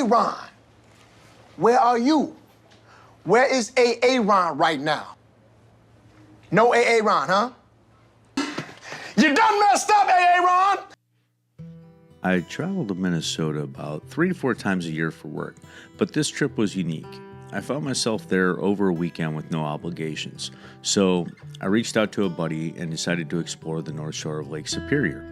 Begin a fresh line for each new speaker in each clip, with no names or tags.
Ron? Where are you? Where is Ron right now? No Ron, huh? You done messed up, Ron!
I traveled to Minnesota about 3 to 4 times a year for work, but this trip was unique. I found myself there over a weekend with no obligations, so I reached out to a buddy and decided to explore the North Shore of Lake Superior.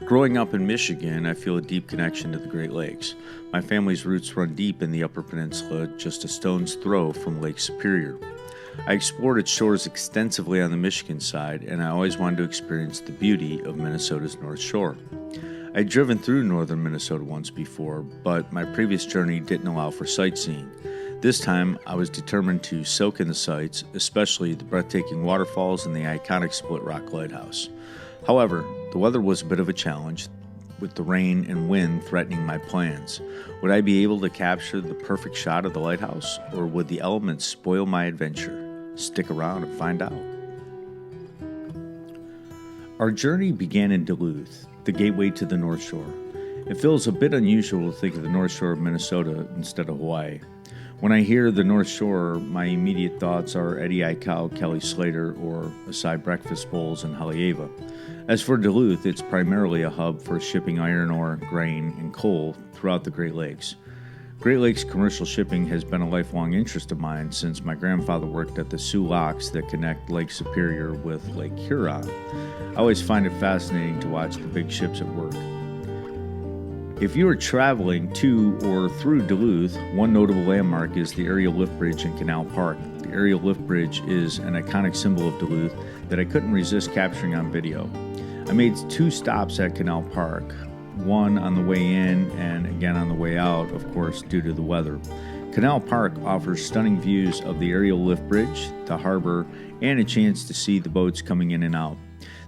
Growing up in Michigan, I feel a deep connection to the Great Lakes. My family's roots run deep in the Upper Peninsula, just a stone's throw from Lake Superior. I explored its shores extensively on the Michigan side, and I always wanted to experience the beauty of Minnesota's North Shore. I'd driven through northern Minnesota once before, but my previous journey didn't allow for sightseeing. This time, I was determined to soak in the sights, especially the breathtaking waterfalls and the iconic Split Rock Lighthouse. However, the weather was a bit of a challenge, with the rain and wind threatening my plans. Would I be able to capture the perfect shot of the lighthouse, or would the elements spoil my adventure? Stick around and find out. Our journey began in Duluth, the gateway to the North Shore. It feels a bit unusual to think of the North Shore of Minnesota instead of Hawaii. When I hear the North Shore, my immediate thoughts are Eddie Aikau, Kelly Slater, or acai breakfast bowls in Haleiwa. As for Duluth, it's primarily a hub for shipping iron ore, grain, and coal throughout the Great Lakes. Great Lakes commercial shipping has been a lifelong interest of mine since my grandfather worked at the Soo locks that connect Lake Superior with Lake Huron. I always find it fascinating to watch the big ships at work. If you are traveling to or through Duluth, one notable landmark is the aerial lift bridge in Canal Park. The aerial lift bridge is an iconic symbol of Duluth that I couldn't resist capturing on video. I made 2 stops at Canal Park, one on the way in and again on the way out, of course, due to the weather. Canal Park offers stunning views of the aerial lift bridge, the harbor, and a chance to see the boats coming in and out.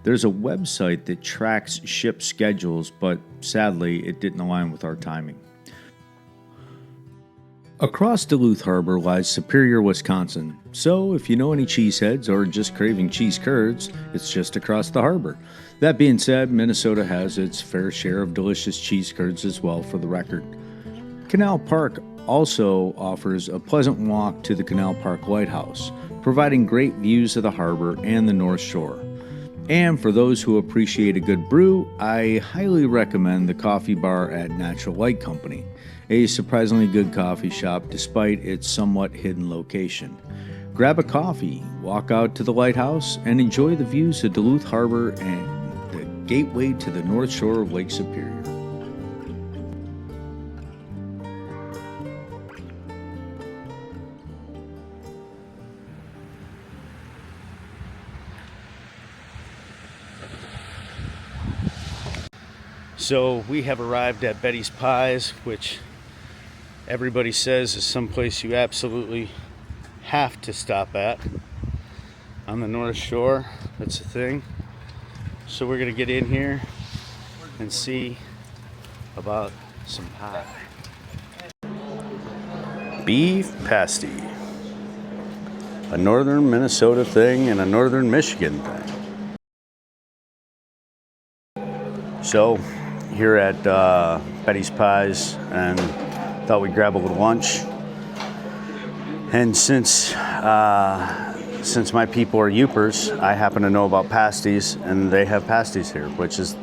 There's a website that tracks ship schedules, but sadly, it didn't align with our timing. Across Duluth Harbor lies Superior, Wisconsin, so if you know any cheeseheads or just craving cheese curds, it's just across the harbor. That being said, Minnesota has its fair share of delicious cheese curds as well, for the record. Canal Park also offers a pleasant walk to the Canal Park Lighthouse, providing great views of the harbor and the North Shore. And for those who appreciate a good brew, I highly recommend the coffee bar at Natural Light Company, a surprisingly good coffee shop despite its somewhat hidden location. Grab a coffee, walk out to the lighthouse, and enjoy the views of Duluth Harbor and the gateway to the North Shore of Lake Superior. So we have arrived at Betty's Pies, which everybody says is someplace you absolutely have to stop at on the North Shore. That's the thing. So we're gonna get in here and see about some pie. Beef pasty, a northern Minnesota thing and a northern Michigan thing. So here at Betty's Pies, and thought we'd grab a little lunch. And since my people are Yoopers, I happen to know about pasties, and they have pasties here, which is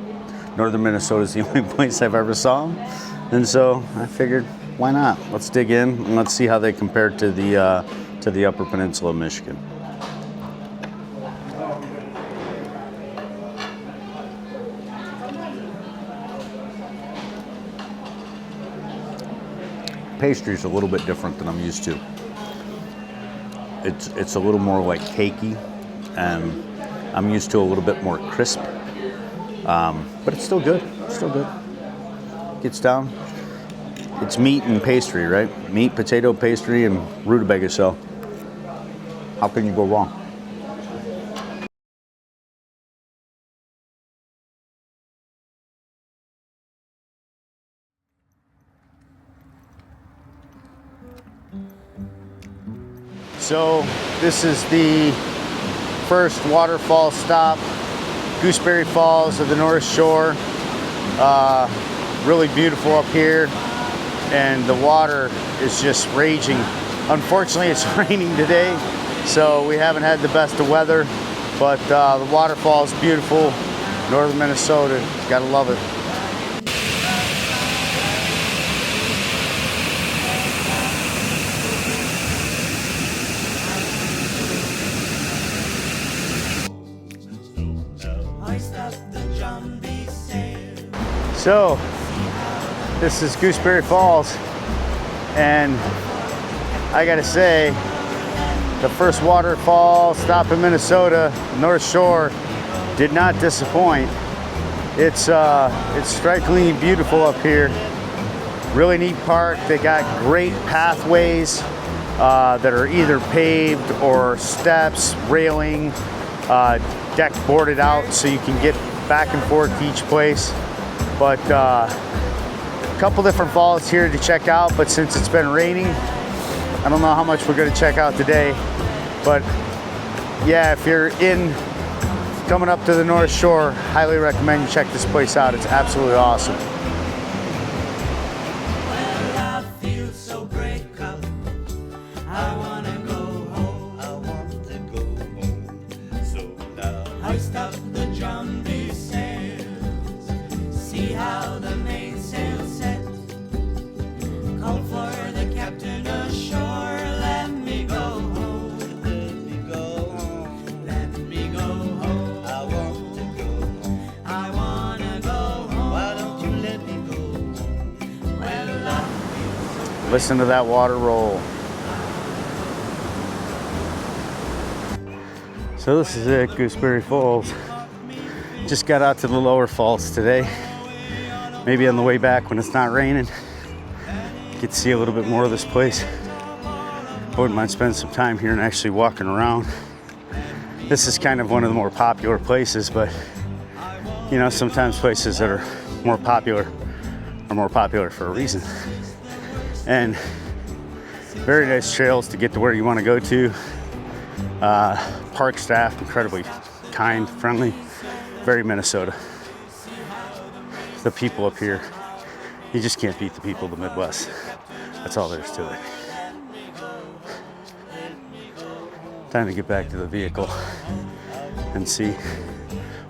northern Minnesota is the only place I've ever saw them. And so I figured, why not? Let's dig in and let's see how they compare to the Upper Peninsula of Michigan. Pastry's a little bit different than I'm used to. It's a little more like cakey, and I'm used to a little bit more crisp. But it's still good. It's still good. Gets down. It's meat and pastry, right? Meat, potato, pastry, and rutabaga. So how can you go wrong? So this is the first waterfall stop, Gooseberry Falls of the North Shore. Really beautiful up here.
and the water is just raging. Unfortunately, it's raining today, so we haven't had the best of weather, but the waterfall is beautiful. Northern Minnesota, gotta love it. So, this is Gooseberry Falls, and I gotta say, the first waterfall stop in Minnesota, North Shore, did not disappoint. It's strikingly beautiful up here. Really neat park. They got great pathways that are either paved or steps, railing, deck boarded out so you can get back and forth to each place. But a couple different falls here to check out, but since it's been raining, I don't know how much we're gonna check out today. But yeah, if you're coming up to the North Shore, highly recommend you check this place out. It's absolutely awesome. Listen to that water roll. So this is it, Gooseberry Falls. Just got out to the lower falls today. Maybe on the way back when it's not raining, get to see a little bit more of this place. I wouldn't mind spending some time here and actually walking around. This is kind of one of the more popular places, but you know, sometimes places that are more popular for a reason. And very nice trails to get to where you want to go to. Park staff, incredibly kind, friendly, very Minnesota. The people up here, you just can't beat the people of the Midwest. That's all there is to it. Time to get back to the vehicle and see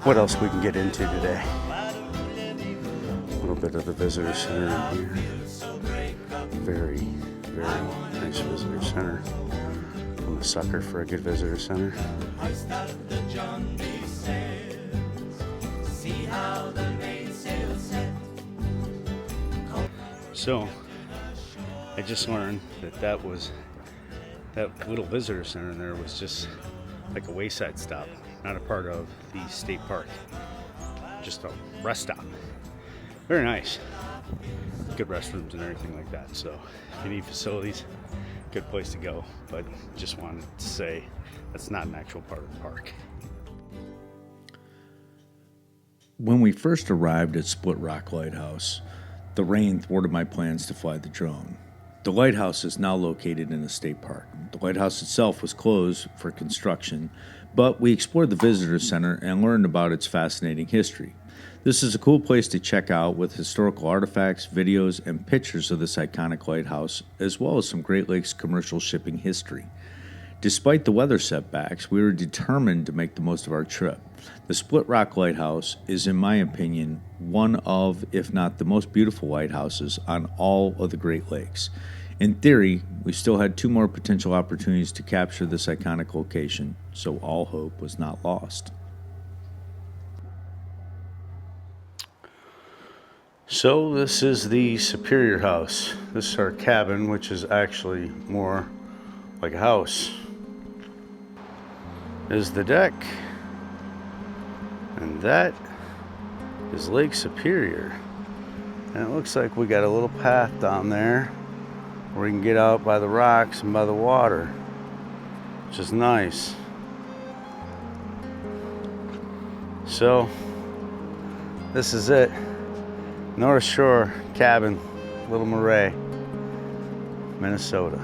what else we can get into today. A little bit of the visitor center in here. Very, very nice visitor center. I'm a sucker for a good visitor center. So, I just learned that little visitor center there was just like a wayside stop, not a part of the state park. Just a rest stop. Very nice. Good restrooms and everything like that. So if you need facilities, good place to go. But just wanted to say that's not an actual part of the park.
When we first arrived at Split Rock Lighthouse, the rain thwarted my plans to fly the drone. The lighthouse is now located in a state park. The lighthouse itself was closed for construction, but we explored the visitor center and learned about its fascinating history. This is a cool place to check out with historical artifacts, videos, and pictures of this iconic lighthouse, as well as some Great Lakes commercial shipping history. Despite the weather setbacks, we were determined to make the most of our trip. The Split Rock Lighthouse is, in my opinion, one of, if not the most beautiful lighthouses on all of the Great Lakes. In theory, we still had 2 more potential opportunities to capture this iconic location, so all hope was not lost.
So this is the Superior House. This is our cabin, which is actually more like a house. This is the deck. And that is Lake Superior. And it looks like we got a little path down there where we can get out by the rocks and by the water, which is nice. So this is it. North Shore cabin, Little Marais, Minnesota.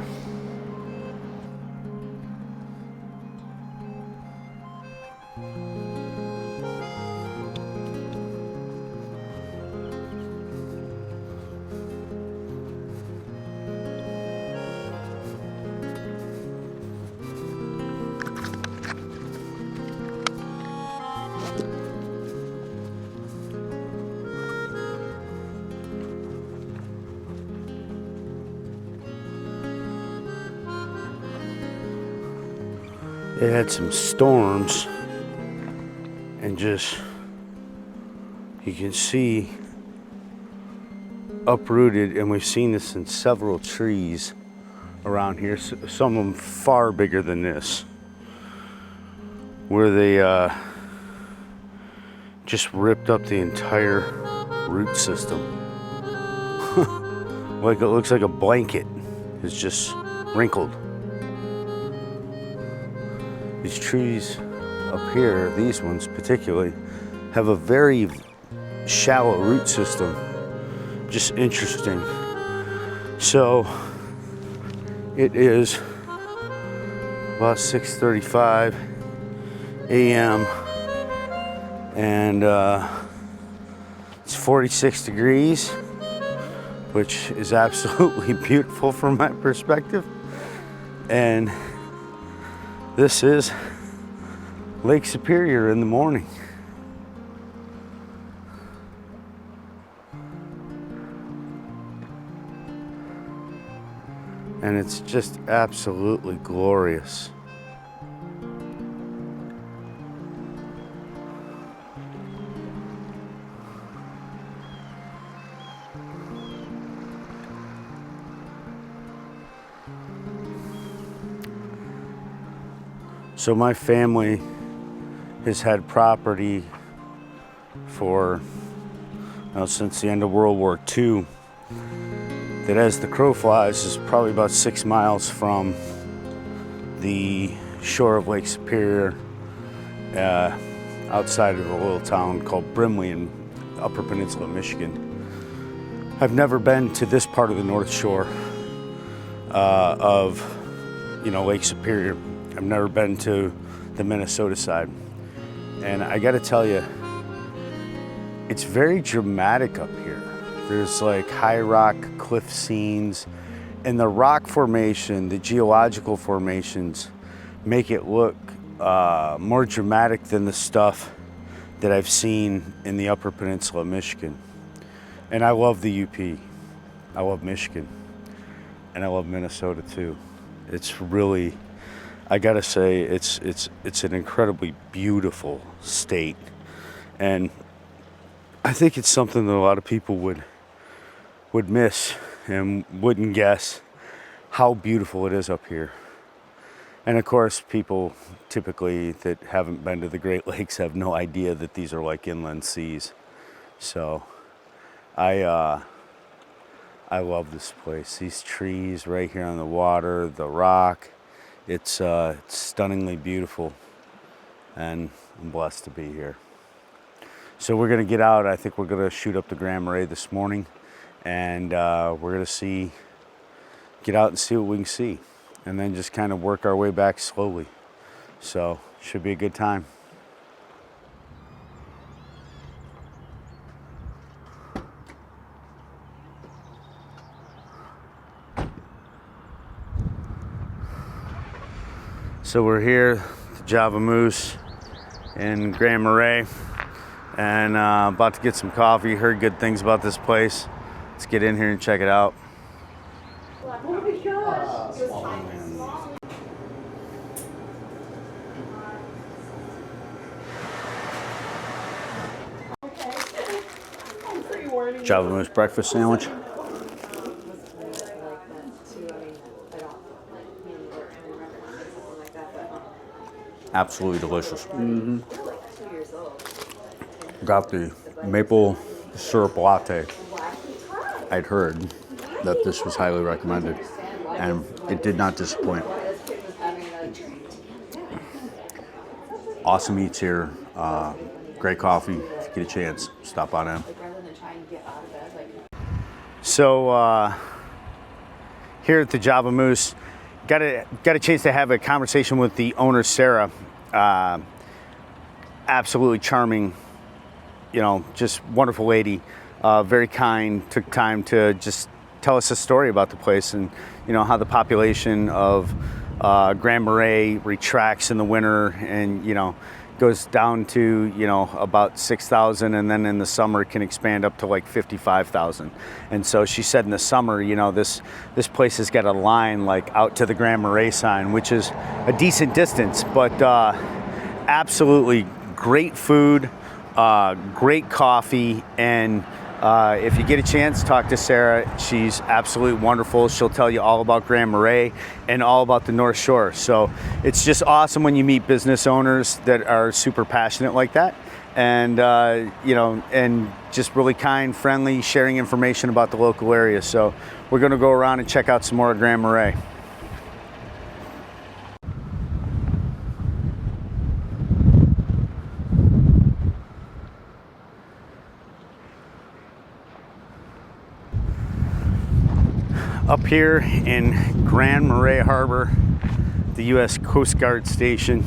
It had some storms, and just, you can see uprooted, and we've seen this in several trees around here, some of them far bigger than this, where they just ripped up the entire root system. Like it looks like a blanket is just wrinkled. These trees up here, these ones particularly, have a very shallow root system. Just interesting. So it is about 6:35 a.m. and it's 46 degrees, which is absolutely beautiful from my perspective. And this is Lake Superior in the morning. And it's just absolutely glorious. So my family has had property for, since the end of World War II, that as the crow flies is probably about 6 miles from the shore of Lake Superior, outside of a little town called Brimley in Upper Peninsula, Michigan. I've never been to this part of the North Shore of Lake Superior. I've never been to the Minnesota side. And I gotta tell you, it's very dramatic up here. There's like high rock cliff scenes, and the rock formation, the geological formations, make it look more dramatic than the stuff that I've seen in the Upper Peninsula of Michigan. And I love the UP. I love Michigan. And I love Minnesota too. It's really, I gotta say, it's an incredibly beautiful state. And I think it's something that a lot of people would miss and wouldn't guess how beautiful it is up here. And of course, people typically that haven't been to the Great Lakes have no idea that these are like inland seas. So I love this place. These trees right here on the water, the rock, it's stunningly beautiful, and I'm blessed to be here. So we're gonna get out. I think we're gonna shoot up the Grand Marais this morning, and we're gonna get out and see what we can see, and then just kind of work our way back slowly. So should be a good time. So we're here, the Java Moose in Grand Marais, and about to get some coffee. Heard good things about this place. Let's get in here and check it out.
Oh my gosh. It was small. Okay.
Java Moose breakfast sandwich. Absolutely delicious. Mm-hmm. Got the maple syrup latte. I'd heard that this was highly recommended, and it did not disappoint. Awesome eats here. Great coffee. If you get a chance, stop on in. So here at the Java Moose, got a chance to have a conversation with the owner, Sarah. Absolutely charming, just wonderful lady, very kind, took time to just tell us a story about the place, and how the population of Grand Marais retracts in the winter, and goes down to, you know, about 6,000, and then in the summer it can expand up to like 55,000. And so she said in the summer, you know, this place has got a line like out to the Grand Marais sign, which is a decent distance, but absolutely great food, great coffee, and if you get a chance, talk to Sarah. She's absolutely wonderful. She'll tell you all about Grand Marais and all about the North Shore. So it's just awesome when you meet business owners that are super passionate like that, and you know, and just really kind, friendly, sharing information about the local area. So we're going to go around and check out some more of Grand Marais. Up here in Grand Marais Harbor, the U.S. Coast Guard station.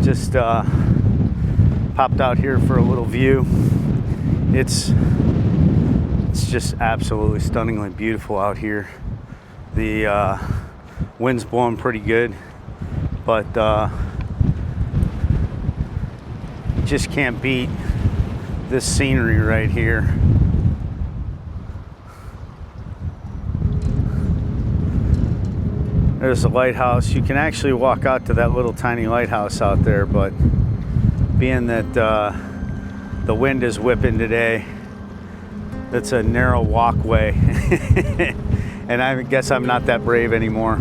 Just popped out here for a little view. It's just absolutely stunningly beautiful out here. The wind's blowing pretty good, but you just can't beat this scenery right here. There's a lighthouse. You can actually walk out to that little tiny lighthouse out there, but being that the wind is whipping today, it's a narrow walkway. And I guess I'm not that brave anymore.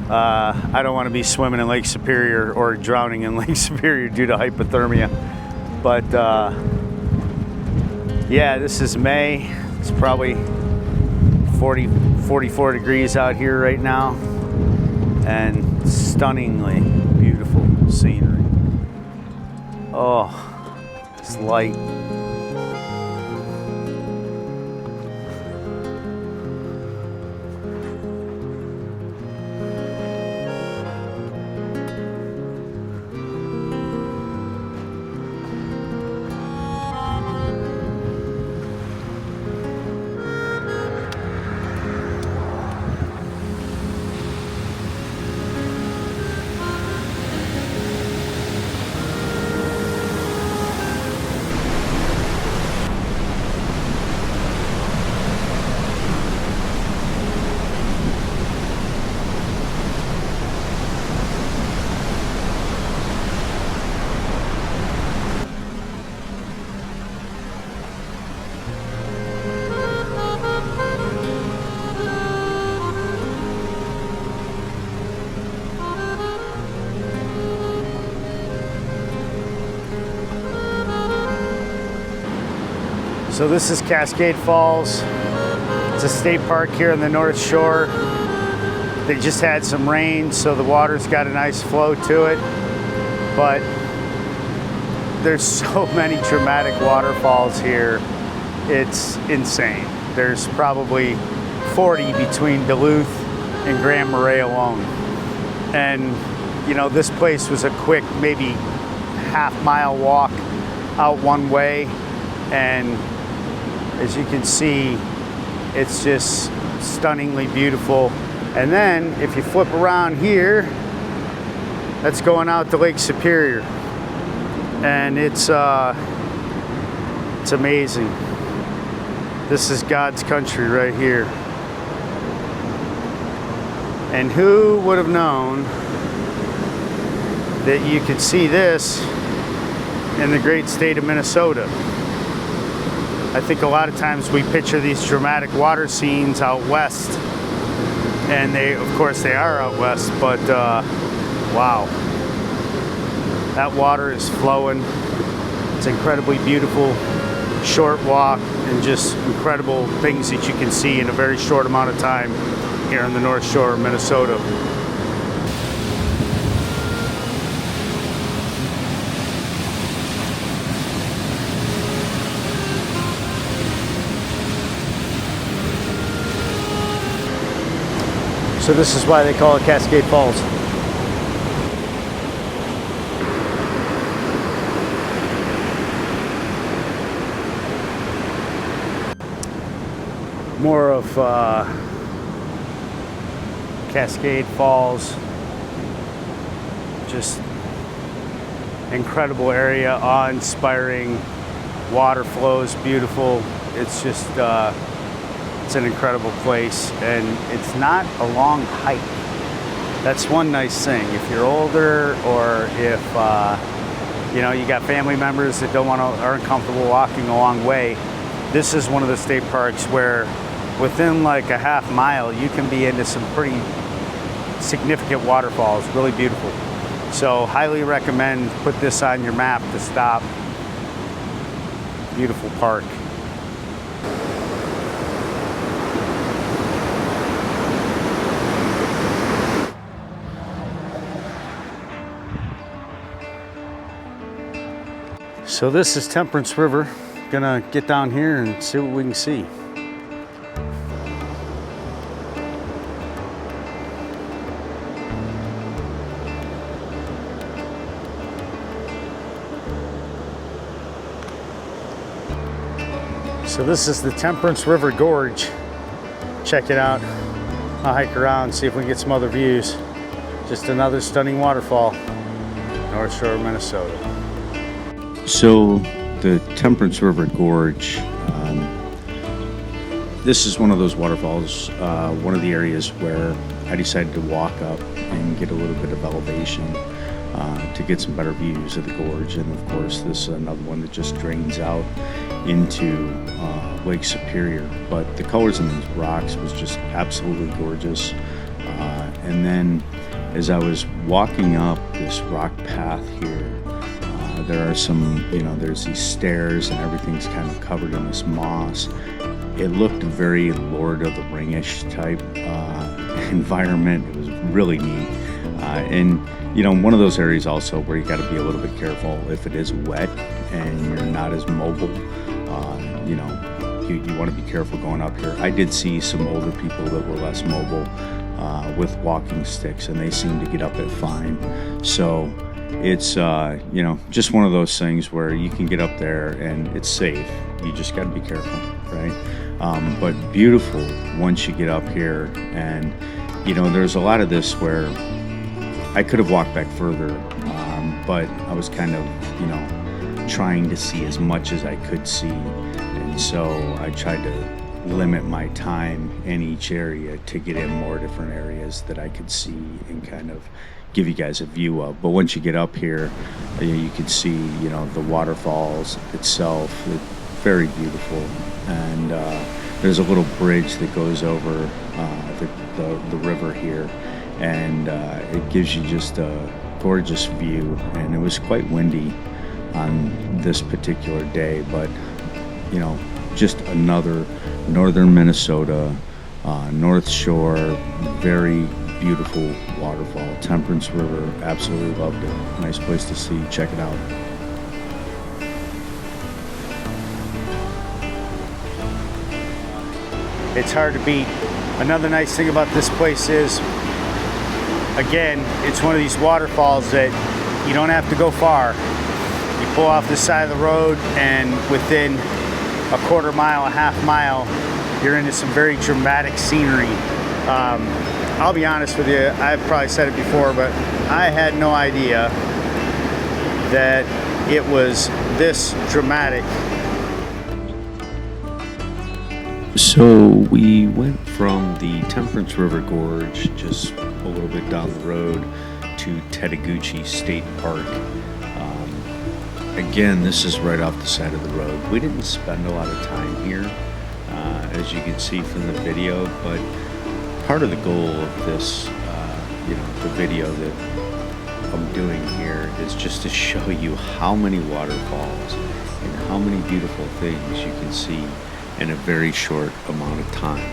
I don't want to be swimming in Lake Superior or drowning in Lake Superior due to hypothermia. But yeah, this is May. It's probably 44 degrees out here right now. And stunningly beautiful scenery. Oh, it's light. So this is Cascade Falls. It's a state park here on the North Shore. They just had some rain, so the water's got a nice flow to it. But there's so many dramatic waterfalls here. It's insane. There's probably 40 between Duluth and Grand Marais alone. And you know, this place was a quick, maybe half-mile walk out one way, and as you can see, it's just stunningly beautiful. And then if you flip around here, that's going out to Lake Superior, and it's amazing. This is God's country right here. And who would have known that you could see this in the great state of Minnesota? I think a lot of times we picture these dramatic water scenes out west, and they, of course, they are out west, but wow. That water is flowing. It's incredibly beautiful, short walk, and just incredible things that you can see in a very short amount of time here on the North Shore of Minnesota. So this is why they call it Cascade Falls. More of Cascade Falls. Just incredible area, awe-inspiring, water flows beautiful. It's just, it's an incredible place, and it's not a long hike. That's one nice thing. If you're older, or if you know, you got family members that aren't comfortable walking a long way, this is one of the state parks where within like a half mile you can be into some pretty significant waterfalls. Really beautiful. So highly recommend, put this on your map to stop. Beautiful park. So this is Temperance River. Gonna get down here and see what we can see. So this is the Temperance River Gorge. Check it out. I'll hike around, see if we can get some other views. Just another stunning waterfall, North Shore of Minnesota.
So the Temperance River Gorge, this is one of those waterfalls, one of the areas where I decided to walk up and get a little bit of elevation to get some better views of the gorge. And of course, this is another one that just drains out into Lake Superior. But the colors in these rocks was just absolutely gorgeous. And then as I was walking up this rock path here, there are some, you know, there's these stairs and everything's kind of covered in this moss. It looked very Lord of the Ring-ish type environment. It was really neat. And, you know, one of those areas also where you got to be a little bit careful if it is wet and you're not as mobile. You know, you want to be careful going up here. I did see some older people that were less mobile with walking sticks, and they seemed to get up it fine. So it's, you know, just one of those things where you can get up there and it's safe. You just got to be careful, right? But beautiful once you get up here. And, you know, there's a lot of this where I could have walked back further, but I was kind of, you know, trying to see as much as I could see. And so I tried to limit my time in each area to get in more different areas that I could see and kind of give you guys a view of. But once you get up here, you can see, you know, the waterfalls itself. It's very beautiful. And there's a little bridge that goes over the river here, and it gives you just a gorgeous view. And it was quite windy on this particular day, but, you know, just another northern Minnesota, North Shore, very beautiful waterfall. Temperance River, absolutely loved it. Nice place to see. Check it out.
It's hard to beat. Another nice thing about this place is, again, it's one of these waterfalls that you don't have to go far. You pull off the side of the road, and within a quarter mile, a half mile, you're into some very dramatic scenery. I'll be honest with you, I've probably said it before, but I had no idea that it was this dramatic.
So we went from the Temperance River Gorge, just a little bit down the road, to Chattahoochee State Park. Again, this is right off the side of the road. We didn't spend a lot of time here, as you can see from the video, but part of the goal of this, you know, the video that I'm doing here is just to show you how many waterfalls and how many beautiful things you can see in a very short amount of time.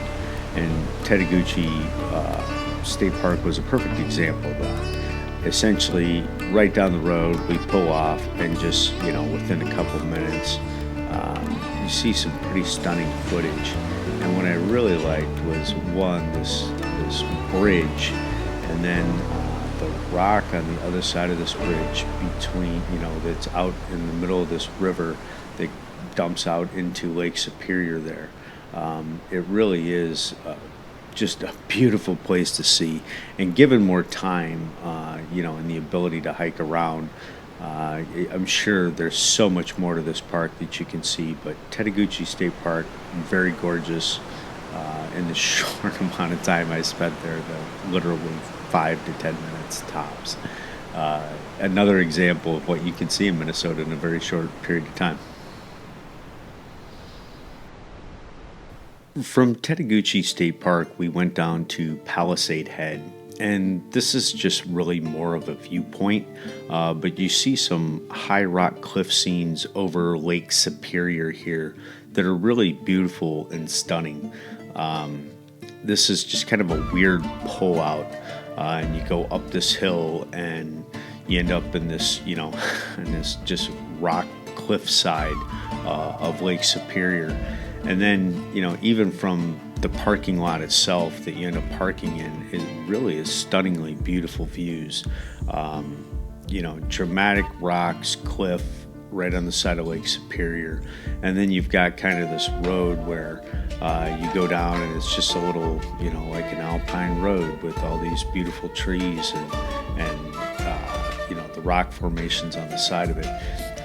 And Chattahoochee State Park was a perfect example of that. Essentially, right down the road, we pull off, and just, you know, within a couple of minutes, you see some pretty stunning footage. And what I really liked was, one, this bridge, and then the rock on the other side of this bridge between, you know, that's out in the middle of this river that dumps out into Lake Superior there. It really is just a beautiful place to see. And given more time, you know, and the ability to hike around, I'm sure there's so much more to this park that you can see, but Tateguchi State Park, very gorgeous. In the short amount of time I spent there, literally 5 to 10 minutes tops. Another example of what you can see in Minnesota in a very short period of time. From Tateguchi State Park, we went down to Palisade Head, and this is just really more of a viewpoint, but you see some high rock cliff scenes over Lake Superior here that are really beautiful and stunning. This is just kind of a weird pull out, and you go up this hill and you end up in this, in this just rock cliff side of Lake Superior. And then, even from the parking lot itself that you end up parking in, it really is stunningly beautiful views. Dramatic rocks, cliff right on the side of Lake Superior. And then you've got kind of this road where you go down and it's just a little, like an alpine road with all these beautiful trees and the rock formations on the side of it.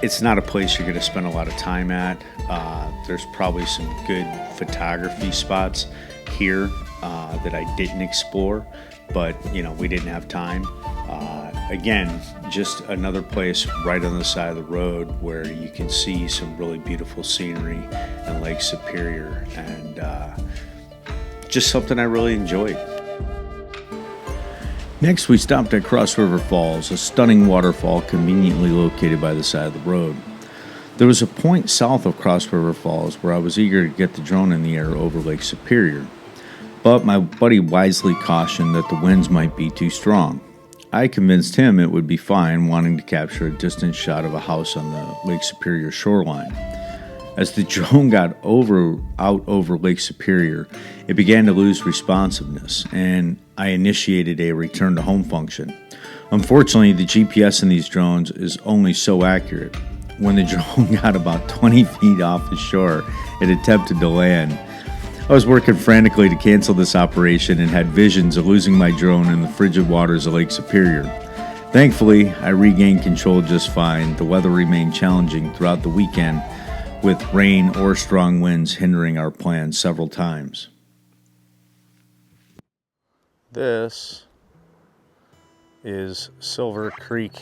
It's not a place you're going to spend a lot of time at. There's probably some good photography spots here that I didn't explore, but we didn't have time. Again, just another place right on the side of the road where you can see some really beautiful scenery and Lake Superior, and just something I really enjoyed. Next, we stopped at Cross River Falls, a stunning waterfall conveniently located by the side of the road. There was a point south of Cross River Falls where I was eager to get the drone in the air over Lake Superior, but my buddy wisely cautioned that the winds might be too strong. I convinced him it would be fine, wanting to capture a distant shot of a house on the Lake Superior shoreline. As the drone got out over Lake Superior, it began to lose responsiveness, and I initiated a return to home function. Unfortunately, the GPS in these drones is only so accurate. When the drone got about 20 feet off the shore, it attempted to land. I was working frantically to cancel this operation and had visions of losing my drone in the frigid waters of Lake Superior. Thankfully, I regained control just fine. The weather remained challenging throughout the weekend, with rain or strong winds hindering our plans several times.
This is Silver Creek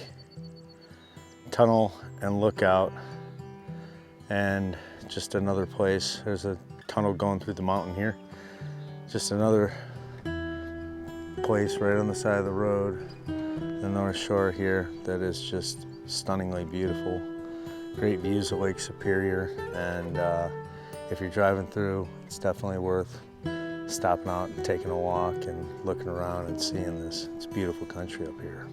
Tunnel and Lookout, and just another place. There's a tunnel going through the mountain here. Just another place right on the side of the road, the North Shore here, that is just stunningly beautiful. Great views of Lake Superior, and if you're driving through, it's definitely worth stopping out and taking a walk and looking around and seeing this. It's beautiful country up here.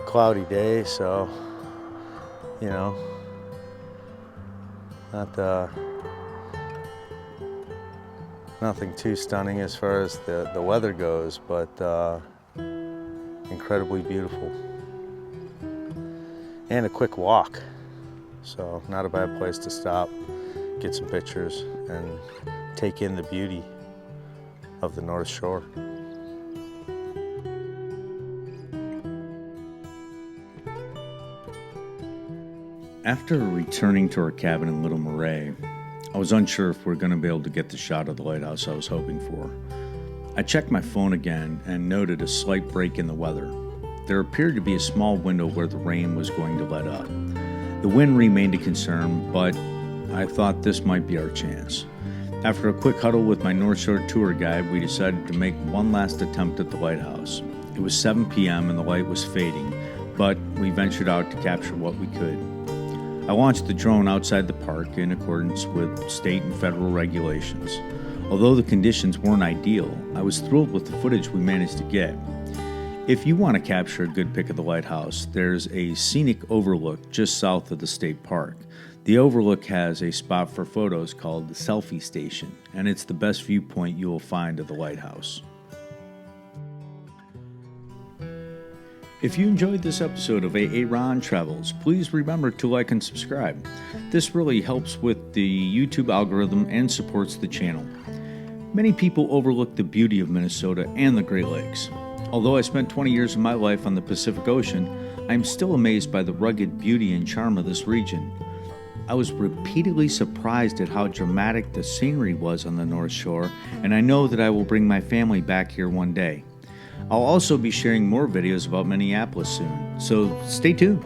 Cloudy day, so nothing too stunning as far as the weather goes, but incredibly beautiful. And a quick walk, so not a bad place to stop, get some pictures, and take in the beauty of the North Shore.
After returning to our cabin in Little Marais, I was unsure if we were going to be able to get the shot of the lighthouse I was hoping for. I checked my phone again and noted a slight break in the weather. There appeared to be a small window where the rain was going to let up. The wind remained a concern, but I thought this might be our chance. After a quick huddle with my North Shore tour guide, we decided to make one last attempt at the lighthouse. It was 7 p.m. and the light was fading, but we ventured out to capture what we could. I launched the drone outside the park in accordance with state and federal regulations. Although the conditions weren't ideal, I was thrilled with the footage we managed to get. If you want to capture a good pic of the lighthouse, there's a scenic overlook just south of the state park. The overlook has a spot for photos called the Selfie Station, and it's the best viewpoint you will find of the lighthouse. If you enjoyed this episode of Aaron Travels, please remember to like and subscribe. This really helps with the YouTube algorithm and supports the channel. Many people overlook the beauty of Minnesota and the Great Lakes. Although I spent 20 years of my life on the Pacific Ocean, I am still amazed by the rugged beauty and charm of this region. I was repeatedly surprised at how dramatic the scenery was on the North Shore, and I know that I will bring my family back here one day. I'll also be sharing more videos about Minneapolis soon, so stay tuned.